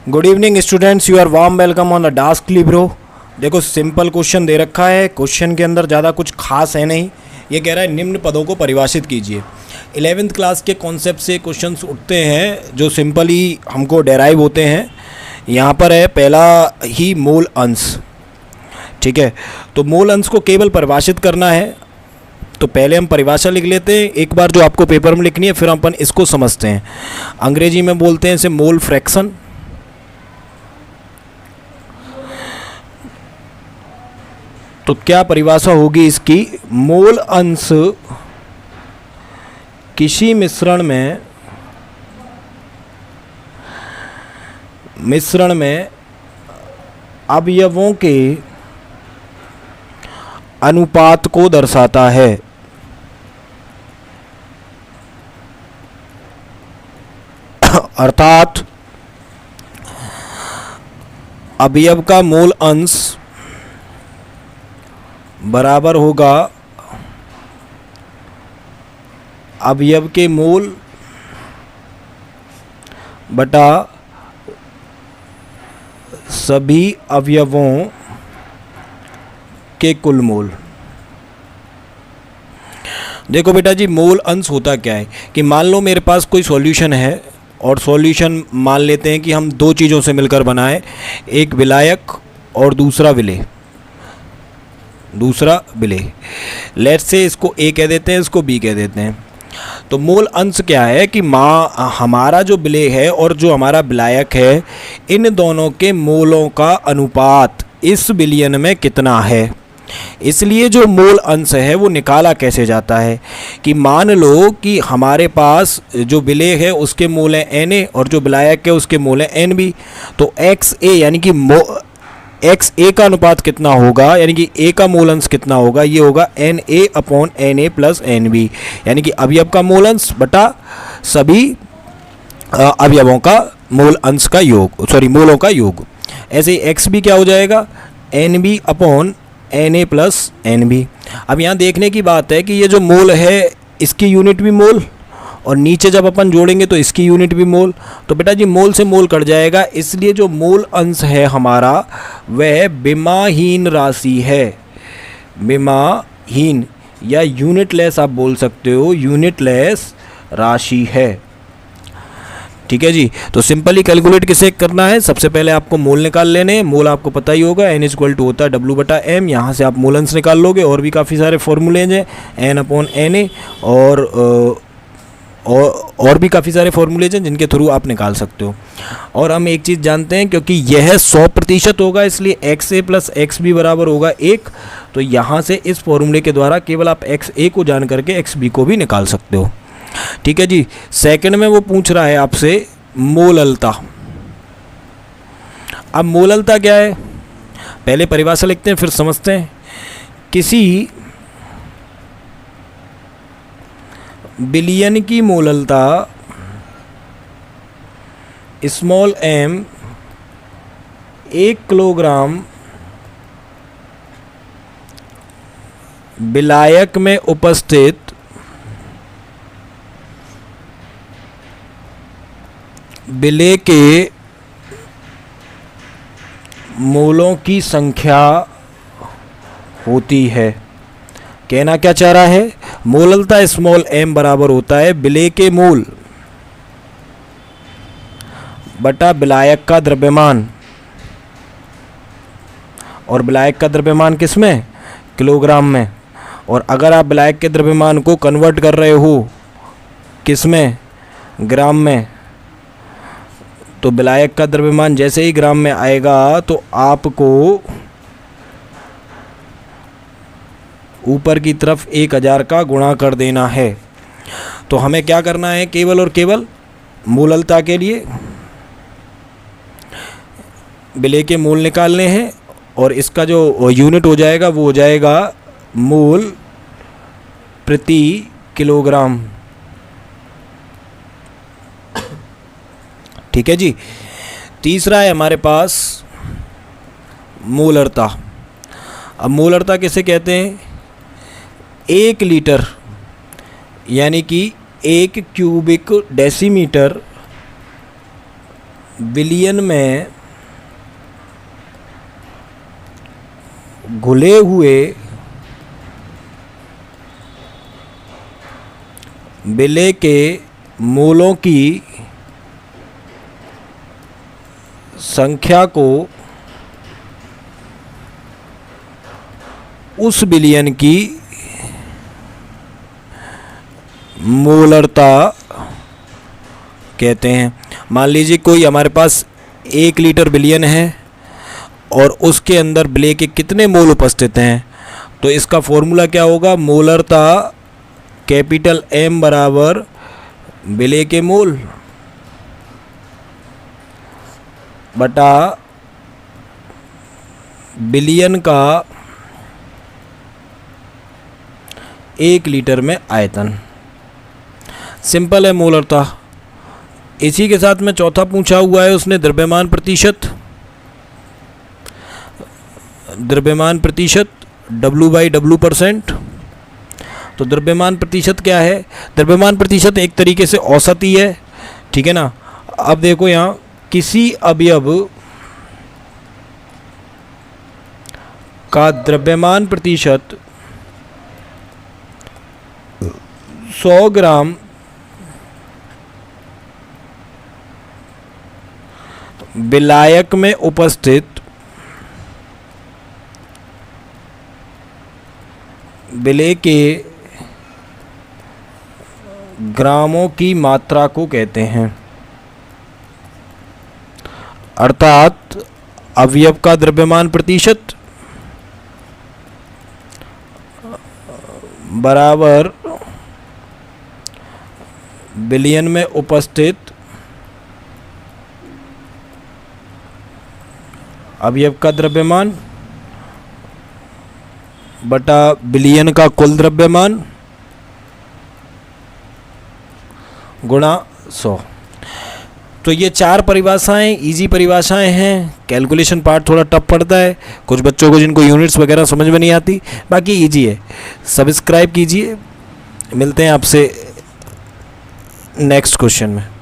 Good evening students, you are warm welcome on the डास्क लिब्रो। देखो सिंपल क्वेश्चन दे रखा है। क्वेश्चन के अंदर ज़्यादा कुछ खास है नहीं। ये कह रहा है निम्न पदों को परिभाषित कीजिए। 11वीं क्लास के कॉन्सेप्ट से क्वेश्चंस उठते हैं जो सिंपली हमको डेराइव होते हैं। यहाँ पर है पहला ही मूल अंश। ठीक है, तो मूल अंश को केवल परिभाषित करना है। तो पहले हम परिभाषा लिख लेते हैं एक बार, जो आपको पेपर में लिखनी है, फिर अपन इसको समझते हैं। अंग्रेजी में बोलते हैं इसे मोल फ्रैक्शन। तो क्या परिभाषा होगी इसकी? मोल अंश किसी मिश्रण में अवयवों के अनुपात को दर्शाता है। अर्थात अवयव का मूल अंश बराबर होगा अवयव के मूल बटा सभी अवयवों के कुल मूल। देखो बेटा जी, मूल अंश होता क्या है कि मान लो मेरे पास कोई सॉल्यूशन है और सॉल्यूशन मान लेते हैं कि हम दो चीज़ों से मिलकर बनाए, एक विलायक और दूसरा विलेय। लेट्स से इसको ए कह देते हैं, इसको बी कह देते हैं। तो मूल अंश क्या है कि हमारा जो विलेय है और जो हमारा विलायक है, इन दोनों के मूलों का अनुपात इस विलयन में कितना है। इसलिए जो मूल अंश है वो निकाला कैसे जाता है कि मान लो कि हमारे पास जो विलेय है उसके मूल हैं Na और जो विलायक है उसके मूल हैं Nb। तो XA यानी कि XA का अनुपात कितना होगा, यानी कि A का मूल अंश कितना होगा, ये होगा Na/Na प्लस Nb, यानी कि अवयव का मूल अंश बटा सभी अवयवों का मूल अंश का योग, मूलों का योग। ऐसे ही XB क्या हो जाएगा, Nb/Na प्लस Nb। अब यहाँ देखने की बात है कि ये जो मोल है इसकी यूनिट भी मोल, और नीचे जब अपन जोड़ेंगे तो इसकी यूनिट भी मोल। तो बेटा जी मोल से मोल कट जाएगा, इसलिए जो मूल अंश है हमारा वह विमाहीन राशि है। विमाहीन या यूनिटलेस आप बोल सकते हो, यूनिटलेस राशि है। ठीक है जी। तो सिंपली कैलकुलेट किसे करना है, सबसे पहले आपको मोल निकाल लेने हैं। मोल आपको पता ही होगा N = होता है W/M। यहाँ से आप मोल अंश निकाल लोगे। और भी काफ़ी सारे फॉर्मूलेज हैं, N/Na और भी काफ़ी सारे फॉर्मूलेज हैं जिनके थ्रू आप निकाल सकते हो। और हम एक चीज़ जानते हैं, क्योंकि यह 100% होगा इसलिए XA + XB बराबर होगा 1। तो यहाँ से इस फॉर्मूले के द्वारा केवल आप XA को जान करके XB को भी निकाल सकते हो। ठीक है जी। सेकंड में वो पूछ रहा है आपसे मोललता। अब मोललता क्या है, पहले परिभाषा लिखते हैं फिर समझते हैं। किसी विलयन की मोललता m 1 किलोग्राम विलायक में उपस्थित विलेय के मूलों की संख्या होती है। कहना क्या चाह रहा है, मोललता m बराबर होता है विलेय के मूल बटा विलायक का द्रव्यमान। और विलायक का द्रव्यमान किस में, किलोग्राम में। और अगर आप विलायक के द्रव्यमान को कन्वर्ट कर रहे हो किस में, ग्राम में, तो विलायक का द्रव्यमान जैसे ही ग्राम में आएगा तो आपको ऊपर की तरफ 1000 का गुणा कर देना है। तो हमें क्या करना है, केवल और केवल मोललता के लिए विलेय के मूल निकालने हैं, और इसका जो यूनिट हो जाएगा वो हो जाएगा मूल प्रति किलोग्राम। ठीक है जी। तीसरा है हमारे पास मोलरता। अब मोलरता किसे कहते हैं, 1 लीटर यानी कि 1 क्यूबिक डेसीमीटर बिलियन में घुले हुए विलय के मूलों की संख्या को उस बिलियन की मोलरता कहते हैं। मान लीजिए कोई हमारे पास 1 लीटर बिलियन है और उसके अंदर विलय के कितने मोल उपस्थित हैं, तो इसका फॉर्मूला क्या होगा, मोलरता कैपिटल M बराबर विलय के मोल बटा बिलियन का 1 लीटर में आयतन। सिंपल है मोलरता। इसी के साथ में चौथा पूछा हुआ है उसने द्रव्यमान प्रतिशत। द्रव्यमान प्रतिशत W/W%। तो द्रव्यमान प्रतिशत क्या है, द्रव्यमान प्रतिशत एक तरीके से औसत ही है, ठीक है ना। अब देखो यहाँ किसी अवयव का द्रव्यमान प्रतिशत 100 ग्राम विलायक में उपस्थित विलय के ग्रामों की मात्रा को कहते हैं। अर्थात अवयव का द्रव्यमान प्रतिशत बराबर बिलियन में उपस्थित अवयव का द्रव्यमान बटा बिलियन का कुल द्रव्यमान गुणा 100। तो ये 4 परिभाषाएं इजी परिभाषाएं हैं। कैलकुलेशन पार्ट थोड़ा टफ पड़ता है कुछ बच्चों को जिनको यूनिट्स वगैरह समझ में नहीं आती, बाकी इजी है। सब्सक्राइब कीजिए, मिलते हैं आपसे नेक्स्ट क्वेश्चन में।